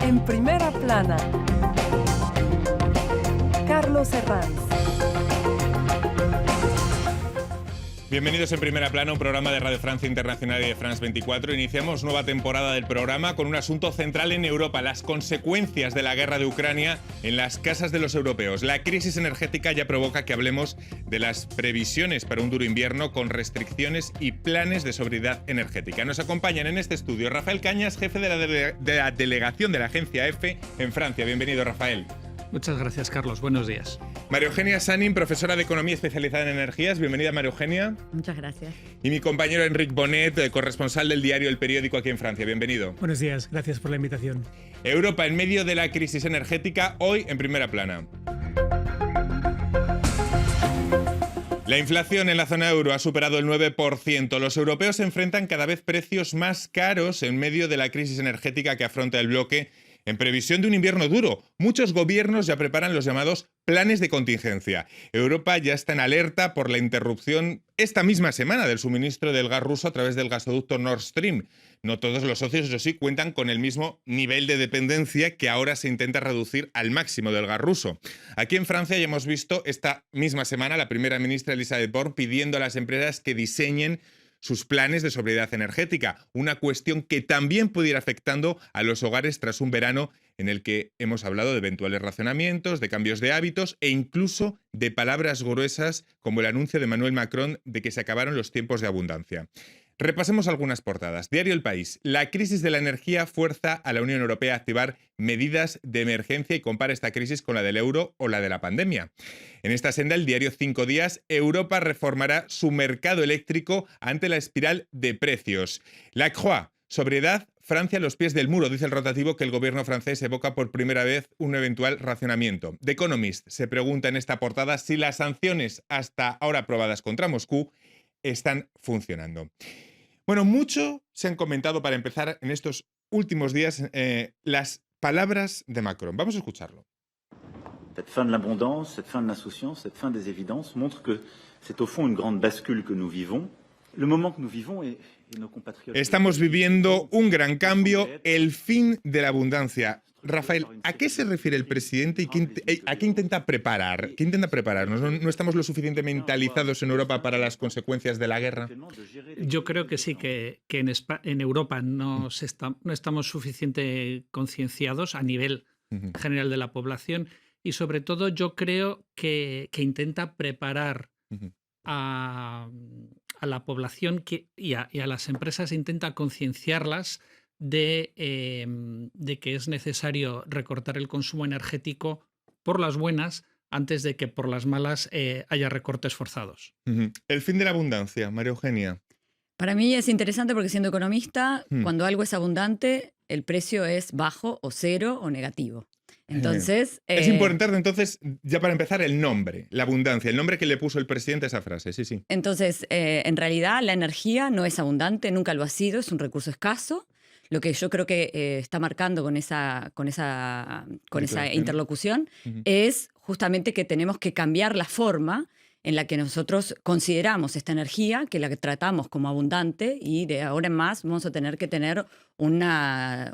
En primera plana, Carlos Herranz. Bienvenidos en Primera Plana, un programa de Radio Francia Internacional y de France 24. Iniciamos nueva temporada del programa con un asunto central en Europa, las consecuencias de la guerra de Ucrania en las casas de los europeos. La crisis energética ya provoca que hablemos de las previsiones para un duro invierno con restricciones y planes de sobriedad energética. Nos acompañan en este estudio Rafael Cañas, jefe de la delegación de la agencia EFE en Francia. Bienvenido, Rafael. Muchas gracias, Carlos. Buenos días. María Eugenia Sanin, profesora de Economía especializada en energías. Bienvenida, María Eugenia. Muchas gracias. Y mi compañero Enric Bonet, corresponsal del diario El Periódico aquí en Francia. Bienvenido. Buenos días, gracias por la invitación. Europa en medio de la crisis energética, hoy en Primera Plana. La inflación en la zona euro ha superado el 9%. Los europeos enfrentan cada vez precios más caros en medio de la crisis energética que afronta el bloque en previsión de un invierno duro. Muchos gobiernos ya preparan los llamados planes de contingencia. Europa ya está en alerta por la interrupción esta misma semana del suministro del gas ruso a través del gasoducto Nord Stream. No todos los socios, eso sí, cuentan con el mismo nivel de dependencia que ahora se intenta reducir al máximo del gas ruso. Aquí en Francia ya hemos visto esta misma semana la primera ministra Elisabeth Borne pidiendo a las empresas que diseñen sus planes de sobriedad energética, una cuestión que también puede ir afectando a los hogares tras un verano en el que hemos hablado de eventuales racionamientos, de cambios de hábitos e incluso de palabras gruesas como el anuncio de Emmanuel Macron de que se acabaron los tiempos de abundancia. Repasemos algunas portadas. Diario El País. La crisis de la energía fuerza a la Unión Europea a activar medidas de emergencia y compara esta crisis con la del euro o la de la pandemia. En esta senda, el diario 5 Días, Europa reformará su mercado eléctrico ante la espiral de precios. La Croix. Sobriedad, Francia a los pies del muro, dice el rotativo que el gobierno francés evoca por primera vez un eventual racionamiento. The Economist se pregunta en esta portada si las sanciones hasta ahora aprobadas contra Moscú están funcionando. Bueno, mucho se han comentado para empezar en estos últimos días las palabras de Macron. Vamos a escucharlo. Cette fin de l'abondance, cette fin de l'insouciance, cette fin des évidences montre que c'est au fond une grande bascule que nous vivons. Le moment que nous vivons est nos compatriotes. Estamos viviendo un gran cambio, el fin de la abundancia. Rafael, ¿a qué se refiere el presidente y a qué intenta preparar? ¿Qué intenta prepararnos? ¿No estamos lo suficientemente mentalizados en Europa para las consecuencias de la guerra? Yo creo que sí, que en Europa no estamos suficientemente concienciados a nivel general de la población y sobre todo yo creo que intenta preparar a la población y a las empresas, intenta concienciarlas de que es necesario recortar el consumo energético por las buenas antes de que por las malas haya recortes forzados. El fin de la abundancia, María Eugenia. Para mí es interesante porque siendo economista, cuando algo es abundante, el precio es bajo o cero o negativo. Entonces, es importante entonces, ya para empezar, el nombre, la abundancia, el nombre que le puso el presidente a esa frase, sí. Entonces, en realidad la energía no es abundante, nunca lo ha sido, es un recurso escaso. Lo que yo creo que está marcando con esa interlocución es justamente que tenemos que cambiar la forma en la que nosotros consideramos esta energía, que la que tratamos como abundante, y de ahora en más vamos a tener que tener una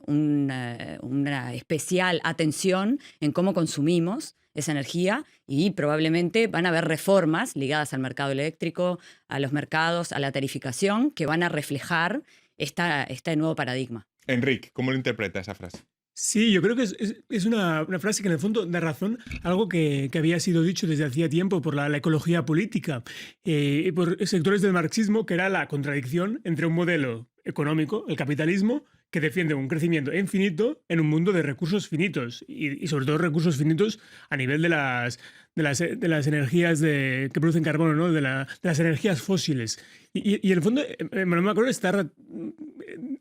especial atención en cómo consumimos esa energía y probablemente van a haber reformas ligadas al mercado eléctrico, a los mercados, a la tarificación, que van a reflejar este nuevo paradigma. Enric, ¿cómo lo interpreta esa frase? Sí, yo creo que es una frase que en el fondo da razón a algo que había sido dicho desde hacía tiempo por la ecología política y por sectores del marxismo, que era la contradicción entre un modelo económico, el capitalismo, que defiende un crecimiento infinito en un mundo de recursos finitos y sobre todo recursos finitos a nivel de las energías que producen carbono, ¿no? de las energías fósiles. Y en el fondo, Emmanuel Macron está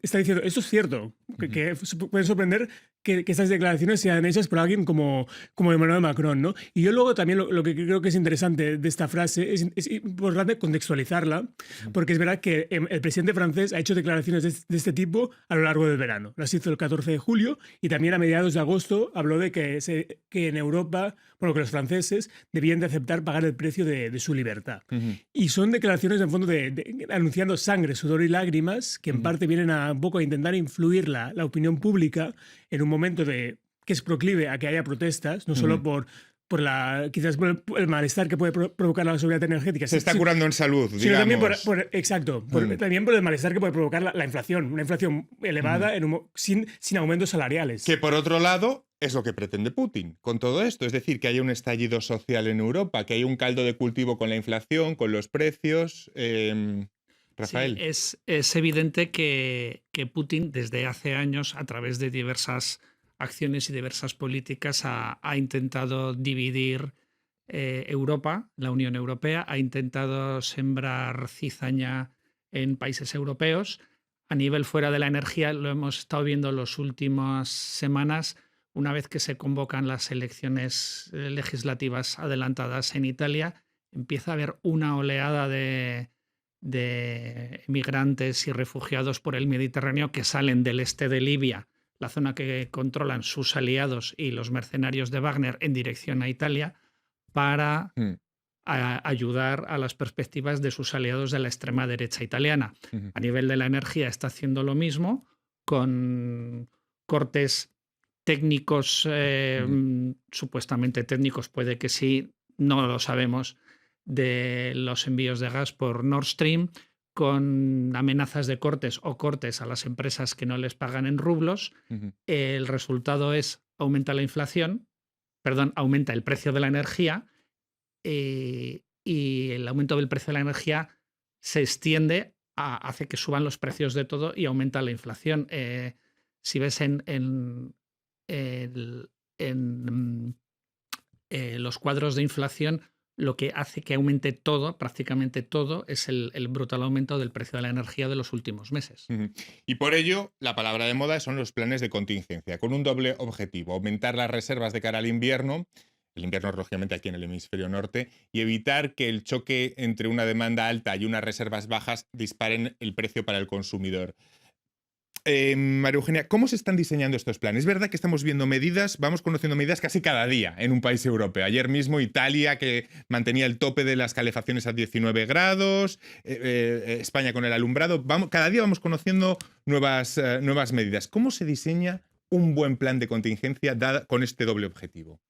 diciendo, esto es cierto, que puede sorprender que estas declaraciones sean hechas por alguien como Emmanuel Macron, ¿no? Y yo luego también lo que creo que es interesante de esta frase es importante contextualizarla, porque es verdad que el presidente francés ha hecho declaraciones de este tipo a lo largo del verano. Las hizo el 14 de julio y también a mediados de agosto habló de que en Europa, que los franceses debían de aceptar pagar el precio de su libertad. Y son declaraciones en fondo anunciando sangre, sudor y lágrimas que en parte vienen un poco a intentar influir la opinión pública en un momento que es proclive a que haya protestas, no solo quizás por el malestar que puede provocar la seguridad energética. Se está curando en salud, digamos. Sino también también por el malestar que puede provocar la inflación, una inflación elevada sin aumentos salariales. Que por otro lado es lo que pretende Putin con todo esto, es decir, que haya un estallido social en Europa, que haya un caldo de cultivo con la inflación, con los precios. Rafael. Sí, es evidente que Putin desde hace años, a través de diversas acciones y diversas políticas, ha intentado dividir Europa, la Unión Europea, ha intentado sembrar cizaña en países europeos. A nivel fuera de la energía, lo hemos estado viendo las últimas semanas, una vez que se convocan las elecciones legislativas adelantadas en Italia, empieza a haber una oleada de migrantes y refugiados por el Mediterráneo que salen del este de Libia, la zona que controlan sus aliados y los mercenarios de Wagner, en dirección a Italia, para ayudar a las perspectivas de sus aliados de la extrema derecha italiana. A nivel de la energía está haciendo lo mismo, con cortes técnicos, supuestamente técnicos, puede que sí, no lo sabemos, de los envíos de gas por Nord Stream, con amenazas de cortes o cortes a las empresas que no les pagan en rublos. El resultado es aumenta la inflación, aumenta el precio de la energía, y el aumento del precio de la energía se extiende, hace que suban los precios de todo y aumenta la inflación. Si ves en los cuadros de inflación, lo que hace que aumente todo, prácticamente todo, es el brutal aumento del precio de la energía de los últimos meses. Y por ello, la palabra de moda son los planes de contingencia, con un doble objetivo: aumentar las reservas de cara al invierno, el invierno lógicamente aquí en el hemisferio norte, y evitar que el choque entre una demanda alta y unas reservas bajas disparen el precio para el consumidor. María Eugenia, ¿cómo se están diseñando estos planes? Es verdad que estamos viendo medidas, vamos conociendo medidas casi cada día en un país europeo. Ayer mismo Italia, que mantenía el tope de las calefacciones a 19 grados, España con el alumbrado. Cada día vamos conociendo nuevas medidas. ¿Cómo se diseña un buen plan de contingencia con este doble objetivo?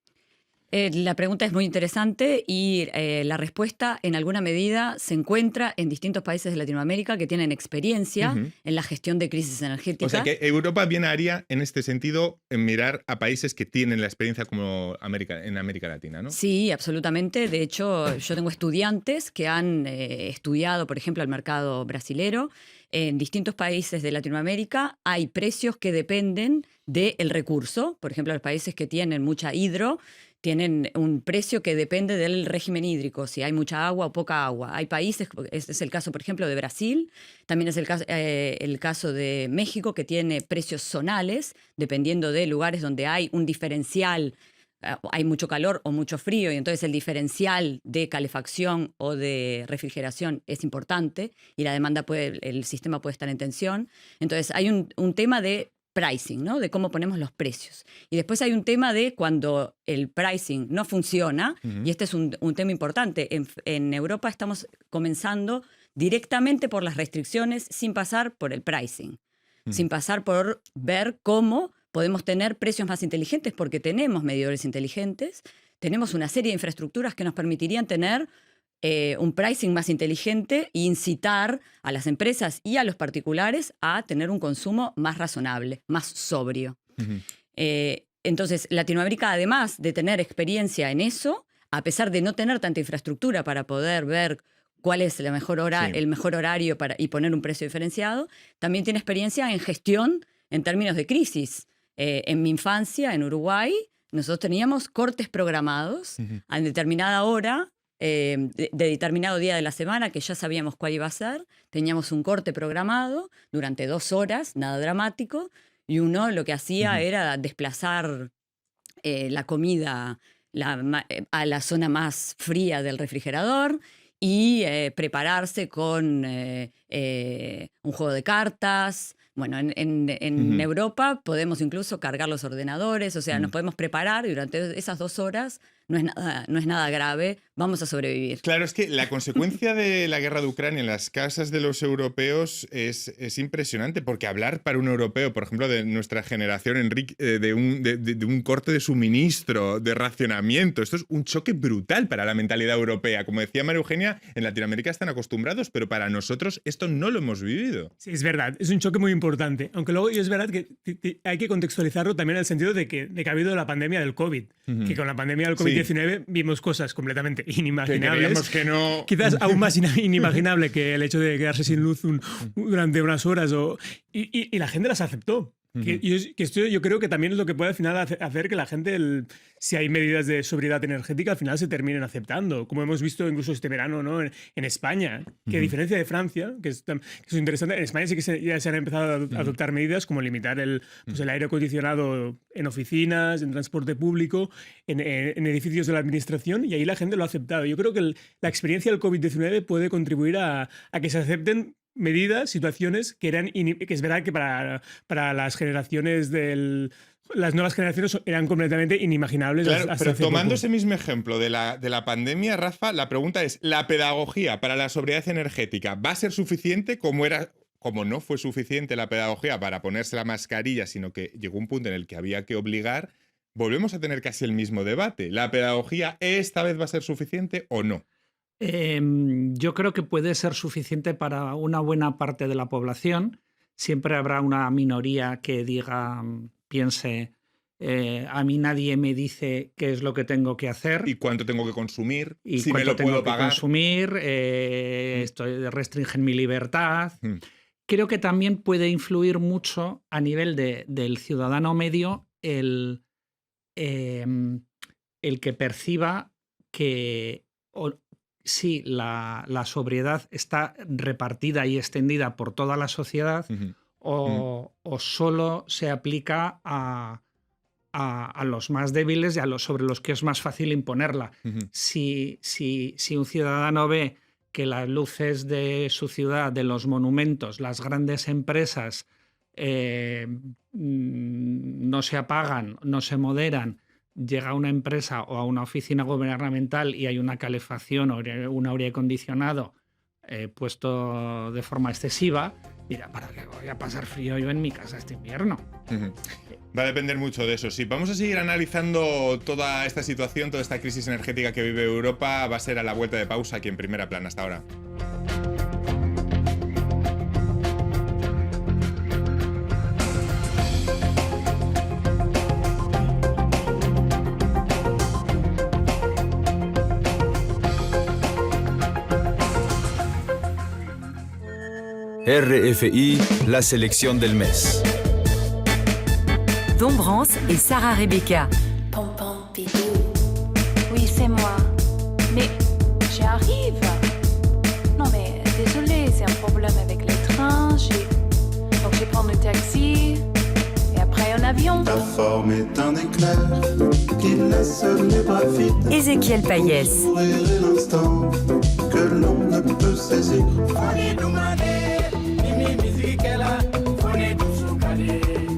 La pregunta es muy interesante y la respuesta en alguna medida se encuentra en distintos países de Latinoamérica que tienen experiencia en la gestión de crisis energética. O sea que Europa bien haría en este sentido en mirar a países que tienen la experiencia como en América Latina, ¿no? Sí, absolutamente. De hecho, yo tengo estudiantes que han estudiado, por ejemplo, el mercado brasilero. En distintos países de Latinoamérica hay precios que dependen del recurso. Por ejemplo, los países que tienen mucha hidro tienen un precio que depende del régimen hídrico, si hay mucha agua o poca agua. Hay países, este es el caso, por ejemplo, de Brasil, también es el caso de México, que tiene precios zonales, dependiendo de lugares donde hay un diferencial, hay mucho calor o mucho frío, y entonces el diferencial de calefacción o de refrigeración es importante, y la demanda el sistema puede estar en tensión. Entonces hay un tema de pricing, ¿no? De cómo ponemos los precios. Y después hay un tema de cuando el pricing no funciona, y este es un tema importante. En Europa estamos comenzando directamente por las restricciones sin pasar por el pricing, sin pasar por ver cómo podemos tener precios más inteligentes, porque tenemos medidores inteligentes, tenemos una serie de infraestructuras que nos permitirían tener un pricing más inteligente e incitar a las empresas y a los particulares a tener un consumo más razonable, más sobrio. Entonces, Latinoamérica, además de tener experiencia en eso, a pesar de no tener tanta infraestructura para poder ver cuál es el mejor horario y poner un precio diferenciado, también tiene experiencia en gestión en términos de crisis. En mi infancia, en Uruguay, nosotros teníamos cortes programados a determinada hora, de determinado día de la semana, que ya sabíamos cuál iba a ser. Teníamos un corte programado durante 2 horas, nada dramático, y uno lo que hacía era desplazar la comida a la zona más fría del refrigerador y prepararse con un juego de cartas. Bueno, en Europa podemos incluso cargar los ordenadores, o sea, nos podemos preparar y durante esas 2 horas no es nada grave, vamos a sobrevivir. Claro, es que la consecuencia de la guerra de Ucrania en las casas de los europeos es impresionante, porque hablar para un europeo, por ejemplo, de nuestra generación, Enrique, de un corte de suministro, de racionamiento, esto es un choque brutal para la mentalidad europea. Como decía María Eugenia, en Latinoamérica están acostumbrados, pero para nosotros esto no lo hemos vivido. Sí, es verdad, es un choque muy importante. Aunque luego es verdad que hay que contextualizarlo también en el sentido de que ha habido la pandemia del COVID, que con la pandemia del COVID-19 vimos cosas completamente inimaginables. Que no... Quizás aún más inimaginable que el hecho de quedarse sin luz durante unas horas. Y la gente las aceptó. Yo creo que también es lo que puede al final hacer que la gente, si hay medidas de sobriedad energética, al final se terminen aceptando, como hemos visto incluso este verano, ¿no? en España, que a diferencia de Francia, que es interesante, en España sí que ya se han empezado a adoptar medidas como limitar el aire acondicionado en oficinas, en transporte público, en edificios de la administración, y ahí la gente lo ha aceptado. Yo creo que la experiencia del COVID-19 puede contribuir a que se acepten medidas, situaciones que es verdad que para las generaciones las nuevas generaciones eran completamente inimaginables. Claro, hasta pero hace tomando poco. ese mismo ejemplo de la pandemia, Rafa, la pregunta es, ¿la pedagogía para la sobriedad energética va a ser suficiente como no fue suficiente la pedagogía para ponerse la mascarilla, sino que llegó un punto en el que había que obligar? Volvemos a tener casi el mismo debate. ¿La pedagogía esta vez va a ser suficiente o no? Yo creo que puede ser suficiente para una buena parte de la población. Siempre habrá una minoría que piense, a mí nadie me dice qué es lo que tengo que hacer. ¿Y cuánto tengo que consumir? Y si cuánto me lo tengo puedo que pagar. consumir, restringen mi libertad. Creo que también puede influir mucho a nivel del ciudadano medio el que perciba que si la sobriedad está repartida y extendida por toda la sociedad o solo se aplica a los más débiles y sobre los que es más fácil imponerla. Si un ciudadano ve que las luces de su ciudad, de los monumentos, las grandes empresas no se apagan, no se moderan, llega a una empresa o a una oficina gubernamental y hay una calefacción o un aire acondicionado puesto de forma excesiva, dirá, ¿para qué voy a pasar frío yo en mi casa este invierno? Va a depender mucho de eso. Sí, vamos a seguir analizando toda esta situación, toda esta crisis energética que vive Europa. Va a ser a la vuelta de pausa aquí en Primera Plana. Hasta ahora. RFI, la selección del mes. Dombrance et Sarah Rebecca. Pompon Pidou. Oui, c'est moi. Mais j'arrive. Non, mais désolé, c'est un problème avec les trains. Donc, je vais prendre le taxi et après un avion. Ta forme est un éclair qui laisse les bras vides. Ézéchiel Payès. Mourir est l'instant que l'on ne peut saisir.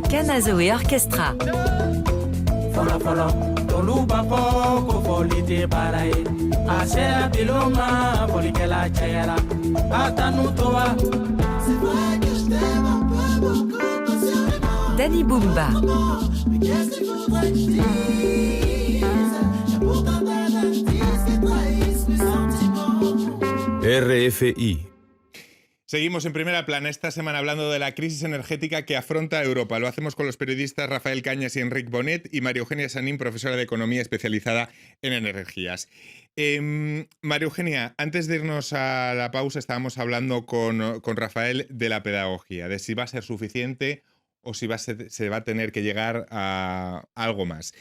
Kanazoe Orchestra. Danny Boomba. RFI. Seguimos en Primera Plana esta semana hablando de la crisis energética que afronta Europa. Lo hacemos con los periodistas Rafael Cañas y Enric Bonet y María Eugenia Sanín, profesora de Economía especializada en energías. María Eugenia, antes de irnos a la pausa estábamos hablando con Rafael de la pedagogía, de si va a ser suficiente o si se va a tener que llegar a algo más.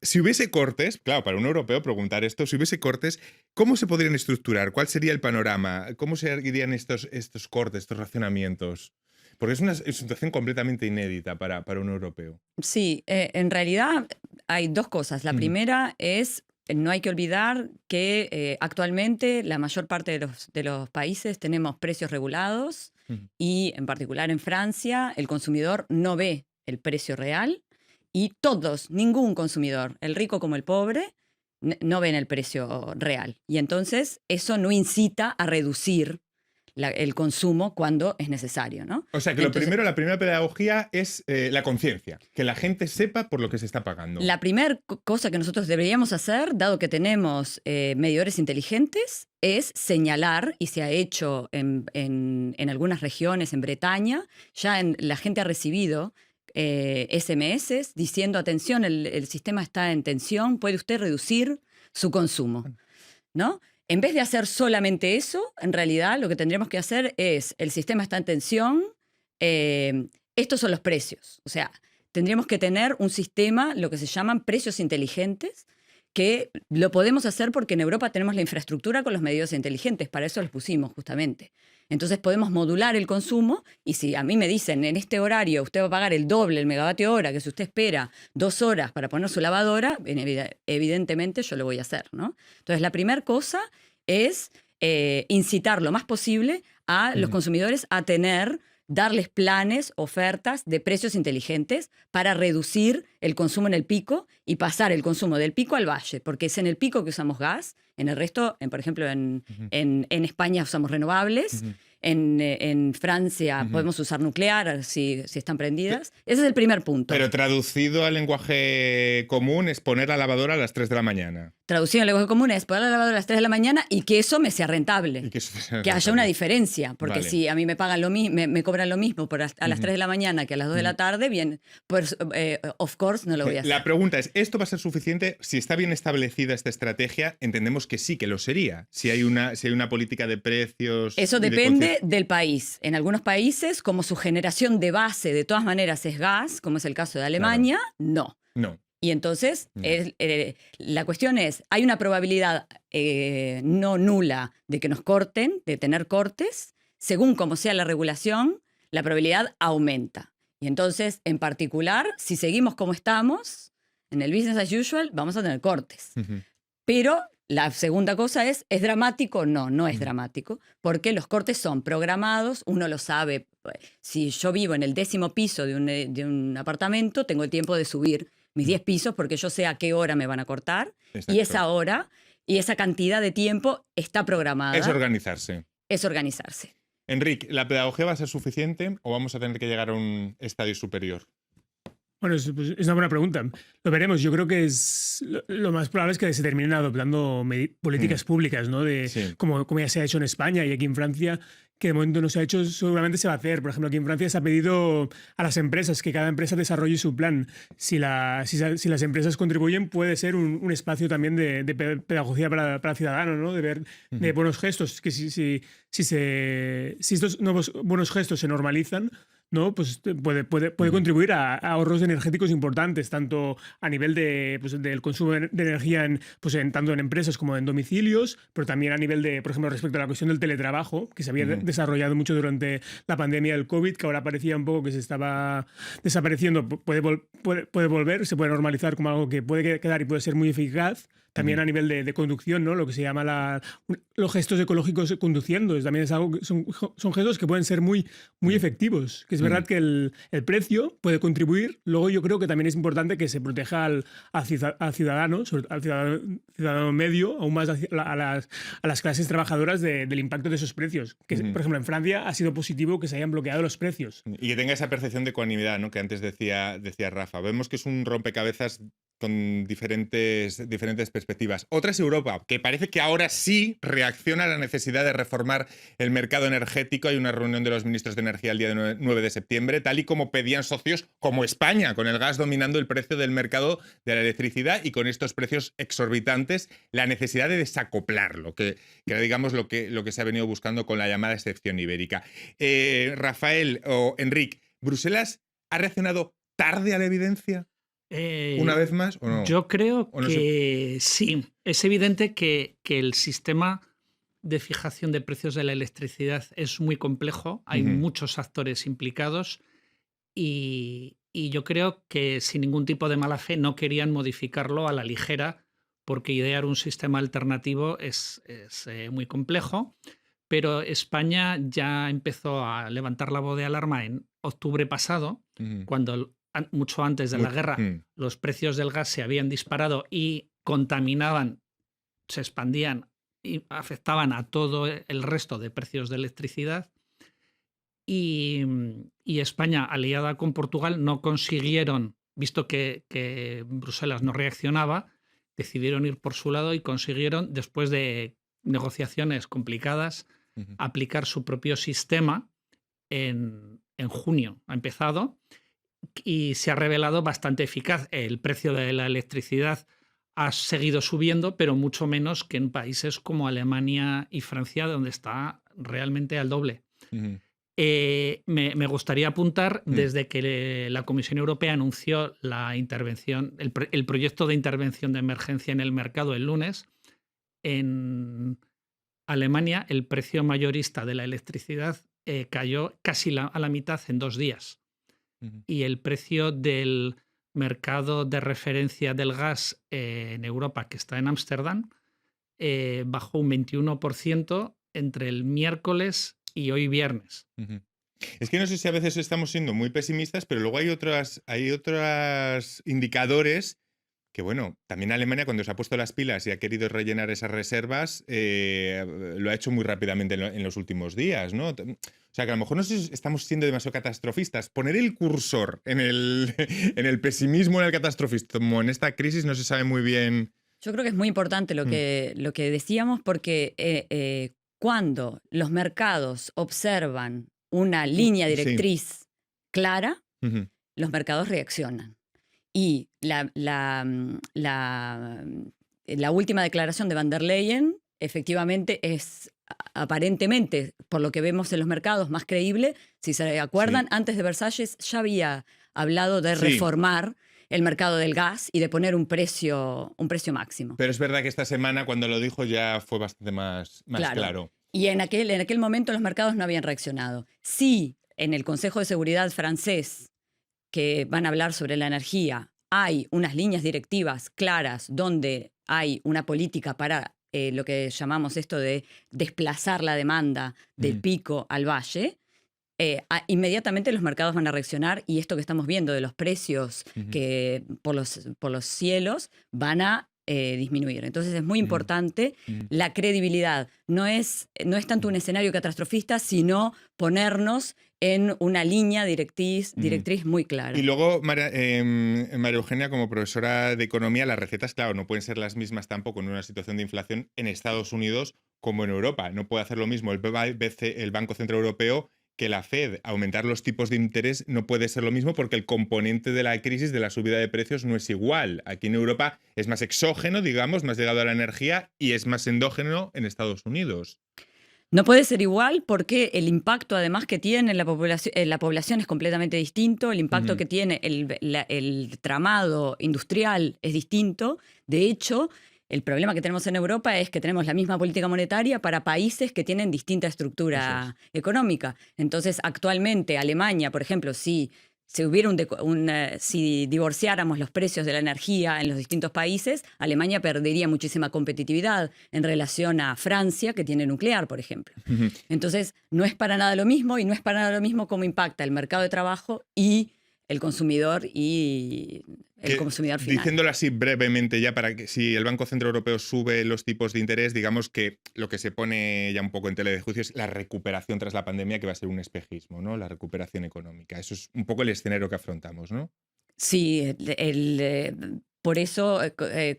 Si hubiese cortes, claro, para un europeo preguntar esto, si hubiese cortes, ¿cómo se podrían estructurar? ¿Cuál sería el panorama? ¿Cómo se irían estos cortes, estos racionamientos? Porque es una situación completamente inédita para un europeo. Sí, en realidad hay dos cosas. La primera es, no hay que olvidar que actualmente la mayor parte de los países tenemos precios regulados y en particular en Francia el consumidor no ve el precio real. Y todos, ningún consumidor, el rico como el pobre, no ven el precio real. Y entonces eso no incita a reducir el consumo cuando es necesario, ¿no? O sea que la primera pedagogía es la conciencia, que la gente sepa por lo que se está pagando. La primera cosa que nosotros deberíamos hacer, dado que tenemos medidores inteligentes, es señalar, y se ha hecho en algunas regiones, en Bretaña, ya la gente ha recibido SMS diciendo, atención, el sistema está en tensión, puede usted reducir su consumo, ¿no? En vez de hacer solamente eso, en realidad lo que tendríamos que hacer es, el sistema está en tensión, estos son los precios. O sea, tendríamos que tener un sistema, lo que se llaman precios inteligentes, que lo podemos hacer porque en Europa tenemos la infraestructura con los medidores inteligentes, para eso los pusimos justamente. Entonces podemos modular el consumo y si a mí me dicen en este horario usted va a pagar el doble el megavatio hora, que si usted espera 2 horas para poner su lavadora, evidentemente yo lo voy a hacer, ¿no? Entonces la primera cosa es incitar lo más posible a los consumidores a darles planes, ofertas de precios inteligentes para reducir el consumo en el pico y pasar el consumo del pico al valle, porque es en el pico que usamos gas, en el resto, por ejemplo, en España usamos renovables, en Francia podemos usar nuclear si están prendidas. Ese es el primer punto. Pero traducido al lenguaje común es poner la lavadora a las 3 de la mañana. Traducido al lenguaje común es poner la lavadora a las 3 de la mañana y que eso me sea rentable. Que haya una diferencia, porque vale. Si a mí me pagan me cobran lo mismo a las 3 de la mañana que a las 2 de la tarde, bien, pues of course no lo voy a hacer. La pregunta es, ¿esto va a ser suficiente? Si está bien establecida esta estrategia, entendemos que sí, que lo sería. Si hay una política de precios... Eso depende del país. En algunos países, como su generación de base de todas maneras es gas, como es el caso de Alemania, No. Y entonces la cuestión es, hay una probabilidad no nula de que nos corten, de tener cortes. Según como sea la regulación, la probabilidad aumenta. Y entonces, en particular, si seguimos como estamos, en el business as usual, vamos a tener cortes. Pero la segunda cosa ¿es dramático? No es dramático, porque los cortes son programados, uno lo sabe. Si yo vivo en el 10º piso de un apartamento, tengo el tiempo de subir mis 10 pisos porque yo sé a qué hora me van a cortar. Exacto. Y esa hora y esa cantidad de tiempo está programada. Es organizarse. Es organizarse. Enric, ¿la pedagogía va a ser suficiente o vamos a tener que llegar a un estadio superior? Bueno, es una buena pregunta. Lo veremos. Yo creo que lo más probable es que se terminen adoptando políticas públicas, ¿no? Como ya se ha hecho en España y aquí en Francia, que de momento no se ha hecho, seguramente se va a hacer. Por ejemplo, aquí en Francia se ha pedido a las empresas que cada empresa desarrolle su plan. Si las empresas contribuyen, puede ser un espacio también de pedagogía para el ciudadano, ¿no? De ver de buenos gestos. Que si estos nuevos buenos gestos se normalizan, ¿no? Pues puede contribuir a ahorros energéticos importantes, tanto a nivel del consumo de energía tanto en empresas como en domicilios, pero también a nivel de, por ejemplo, respecto a la cuestión del teletrabajo, que se había desarrollado mucho durante la pandemia del COVID, que ahora parecía un poco que se estaba desapareciendo, puede volver, se puede normalizar como algo que puede quedar y puede ser muy eficaz. También a nivel de conducción, ¿no? Lo que se llama los gestos ecológicos conduciendo. También es algo que son gestos que pueden ser muy efectivos. Que es verdad que el precio puede contribuir. Luego yo creo que también es importante que se proteja al ciudadano, al ciudadano medio, aún más a las clases trabajadoras del impacto de esos precios. Que, por ejemplo, en Francia ha sido positivo que se hayan bloqueado los precios. Y que tenga esa percepción de ecuanimidad, ¿no? Que antes decía Rafa. Vemos que es un rompecabezas con diferentes perspectivas. Otra es Europa, que parece que ahora sí reacciona a la necesidad de reformar el mercado energético. Hay una reunión de los ministros de energía el día 9 de septiembre, tal y como pedían socios como España, con el gas dominando el precio del mercado de la electricidad y con estos precios exorbitantes, la necesidad de desacoplarlo, que era, digamos, lo que se ha venido buscando con la llamada excepción ibérica. Rafael o Enric, ¿Bruselas ha reaccionado tarde a la evidencia? ¿Una vez más o no? Yo creo que sí. Es evidente que el sistema de fijación de precios de la electricidad es muy complejo. Hay muchos actores implicados y yo creo que sin ningún tipo de mala fe no querían modificarlo a la ligera porque idear un sistema alternativo es muy complejo. Pero España ya empezó a levantar la voz de alarma en octubre pasado, cuando mucho antes de la guerra los precios del gas se habían disparado y contaminaban se expandían y afectaban a todo el resto de precios de electricidad. Y España, aliada con Portugal, no consiguieron, visto que Bruselas no reaccionaba, decidieron ir por su lado y consiguieron, después de negociaciones complicadas, aplicar su propio sistema en junio. Ha empezado y se ha revelado bastante eficaz. El precio de la electricidad ha seguido subiendo, pero mucho menos que en países como Alemania y Francia, donde está realmente al doble. Me gustaría apuntar, desde que la Comisión Europea anunció la intervención, el proyecto de intervención de emergencia en el mercado el lunes, en Alemania el precio mayorista de la electricidad cayó casi a la mitad en 2 días. Y el precio del mercado de referencia del gas en Europa, que está en Ámsterdam, bajó un 21% entre el miércoles y hoy viernes. Es que no sé si a veces estamos siendo muy pesimistas, pero luego hay otros indicadores que, bueno, también Alemania, cuando se ha puesto las pilas y ha querido rellenar esas reservas, lo ha hecho muy rápidamente en los últimos días, ¿no? O sea, que a lo mejor no sé si estamos siendo demasiado catastrofistas. Poner el cursor en el pesimismo, en el catastrofismo, en esta crisis, no se sabe muy bien. Yo creo que es muy importante lo que decíamos, porque cuando los mercados observan una línea directriz clara, los mercados reaccionan. Y la última declaración de Van der Leyen efectivamente es aparentemente, por lo que vemos en los mercados, más creíble. Si se acuerdan, antes de Versalles ya había hablado de reformar el mercado del gas y de poner un precio máximo. Pero es verdad que esta semana, cuando lo dijo, ya fue bastante más claro. Y en aquel momento los mercados no habían reaccionado. Sí, en el Consejo de Seguridad francés, que van a hablar sobre la energía, hay unas líneas directivas claras donde hay una política para lo que llamamos esto de desplazar la demanda del pico al valle. Inmediatamente los mercados van a reaccionar, y esto que estamos viendo de los precios que por los cielos van a disminuir. Entonces es muy importante la credibilidad. No es tanto un escenario catastrofista, sino ponernos en una línea directriz muy clara. Y luego, María Eugenia, como profesora de economía, las recetas, claro, no pueden ser las mismas tampoco en una situación de inflación en Estados Unidos como en Europa. No puede hacer lo mismo el Banco Central Europeo que la Fed. Aumentar los tipos de interés no puede ser lo mismo, porque el componente de la crisis, de la subida de precios, no es igual. Aquí en Europa es más exógeno, digamos, más ligado a la energía, y es más endógeno en Estados Unidos. No puede ser igual, porque el impacto además que tiene en la población es completamente distinto. El impacto que tiene el tramado industrial es distinto. De hecho, el problema que tenemos en Europa es que tenemos la misma política monetaria para países que tienen distinta estructura económica. Entonces, actualmente Alemania, por ejemplo, si divorciáramos los precios de la energía en los distintos países, Alemania perdería muchísima competitividad en relación a Francia, que tiene nuclear, por ejemplo. Entonces, no es para nada lo mismo, y no es para nada lo mismo cómo impacta el mercado de trabajo y el consumidor consumidor final. Diciéndolo así brevemente ya, para que si el Banco Central Europeo sube los tipos de interés, digamos que lo que se pone ya un poco en tela de juicio es la recuperación tras la pandemia, que va a ser un espejismo, ¿no? La recuperación económica. Eso es un poco el escenario que afrontamos, ¿no? Sí, por eso,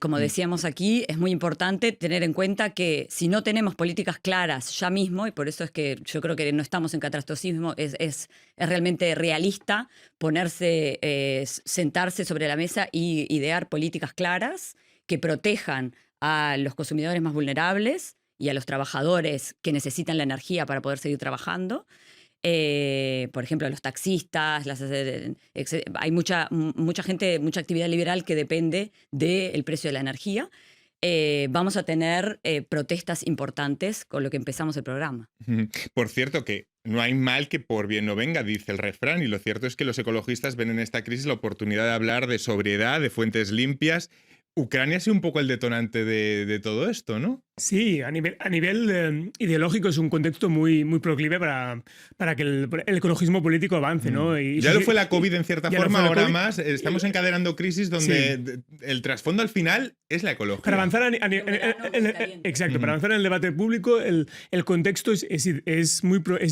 como decíamos aquí, es muy importante tener en cuenta que si no tenemos políticas claras ya mismo, y por eso es que yo creo que no estamos en catastrofismo, es realmente realista sentarse sobre la mesa y idear políticas claras que protejan a los consumidores más vulnerables y a los trabajadores que necesitan la energía para poder seguir trabajando. Por ejemplo, los taxistas, hay mucha gente, mucha actividad liberal que depende del precio de la energía. Vamos a tener protestas importantes con lo que empezamos el programa. Por cierto, que no hay mal que por bien no venga, dice el refrán, y lo cierto es que los ecologistas ven en esta crisis la oportunidad de hablar de sobriedad, de fuentes limpias. Ucrania ha sido un poco el detonante de todo esto, ¿no? Sí, a nivel ideológico es un contexto muy proclive para que el ecologismo político avance, ¿no? Ya lo fue la COVID en cierta forma, ahora COVID, más estamos encadenando crisis donde el trasfondo al final es la ecología. Para avanzar exacto, para avanzar en el debate público, el contexto es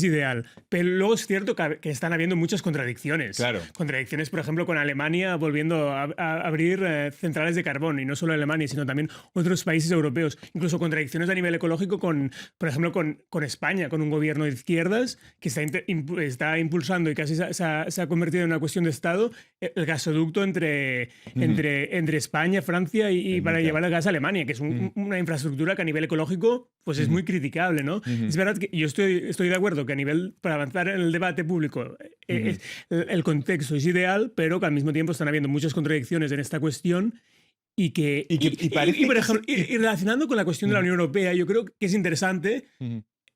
ideal. Pero luego es cierto que están habiendo muchas contradicciones. Claro. Contradicciones, por ejemplo, con Alemania volviendo a abrir centrales de carbón, y no solo Alemania, sino también otros países europeos. Incluso contradicciones a nivel ecológico por ejemplo, con España, con un gobierno de izquierdas que está impulsando y casi se ha convertido en una cuestión de Estado el gasoducto entre España, Francia y para llevar el gas a Alemania, que es una infraestructura que a nivel ecológico pues es muy criticable, ¿no? Es verdad que yo estoy de acuerdo que para avanzar en el debate público el contexto es ideal, pero que al mismo tiempo están habiendo muchas contradicciones en esta cuestión. Y relacionando con la cuestión de la Unión Europea, yo creo que es interesante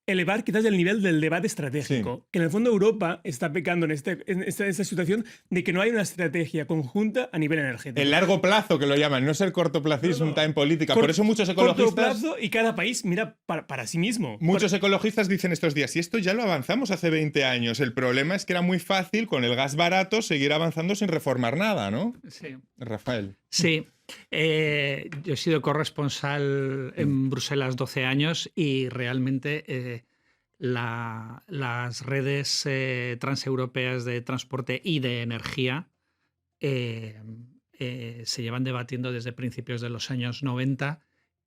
elevar quizás el nivel del debate estratégico. Que en el fondo Europa está pecando en esta situación de que no hay una estrategia conjunta a nivel energético. El largo plazo, que lo llaman, no es el cortoplacismo en política. Por eso muchos ecologistas... Corto plazo, y cada país mira para sí mismo. Muchos ecologistas dicen estos días, y esto ya lo avanzamos hace 20 años. El problema es que era muy fácil, con el gas barato, seguir avanzando sin reformar nada, ¿no? Sí. Rafael. Sí. Yo he sido corresponsal en Bruselas 12 años y realmente las redes transeuropeas de transporte y de energía se llevan debatiendo desde principios de los años 90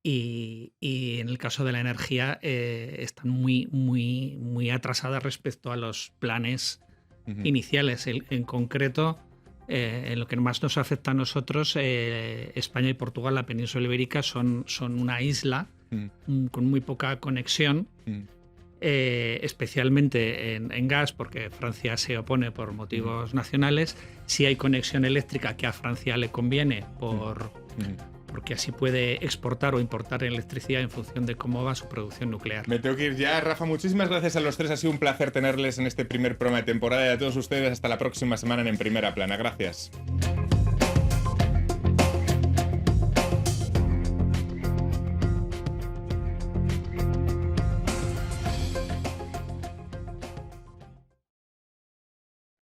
y en el caso de la energía están muy atrasadas respecto a los planes iniciales. En concreto, en lo que más nos afecta a nosotros, España y Portugal, la península ibérica, son una isla con muy poca conexión, especialmente en gas, porque Francia se opone por motivos nacionales. Sí hay conexión eléctrica que a Francia le conviene porque así puede exportar o importar electricidad en función de cómo va su producción nuclear. Me tengo que ir ya, Rafa. Muchísimas gracias a los tres. Ha sido un placer tenerles en este primer programa de temporada y a todos ustedes hasta la próxima semana en Primera Plana. Gracias.